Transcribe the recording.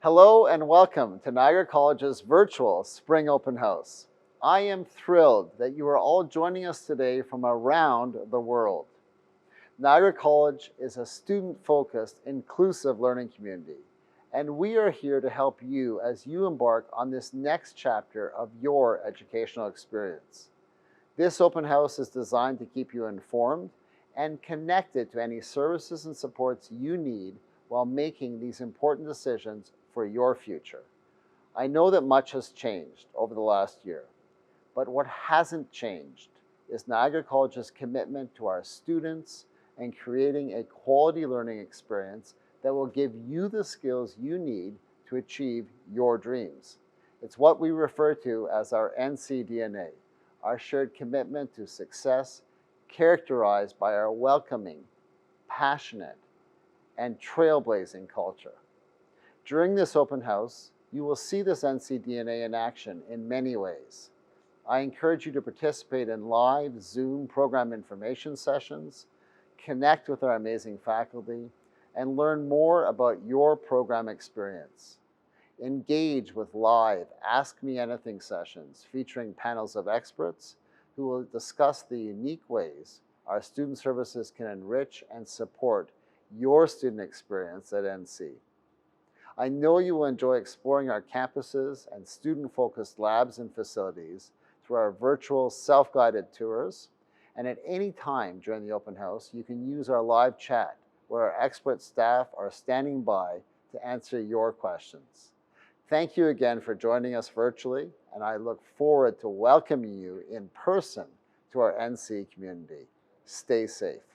Hello and welcome to Niagara College's virtual Spring Open House. I am thrilled that you are all joining us today from around the world. Niagara College is a student-focused, inclusive learning community, and we are here to help you as you embark on this next chapter of your educational experience. This open house is designed to keep you informed and connected to any services and supports you need while making these important decisions for your future. I know that much has changed over the last year, but what hasn't changed is Niagara College's commitment to our students and creating a quality learning experience that will give you the skills you need to achieve your dreams. It's what we refer to as our NC DNA, our shared commitment to success, characterized by our welcoming, passionate, and trailblazing culture. During this open house, you will see this NC DNA in action in many ways. I encourage you to participate in live Zoom program information sessions, connect with our amazing faculty, and learn more about your program experience. Engage with live Ask Me Anything sessions featuring panels of experts who will discuss the unique ways our student services can enrich and support your student experience at NC. I know you will enjoy exploring our campuses and student-focused labs and facilities through our virtual self-guided tours, and at any time during the open house, you can use our live chat where our expert staff are standing by to answer your questions. Thank you again for joining us virtually, and I look forward to welcoming you in person to our NC community. Stay safe.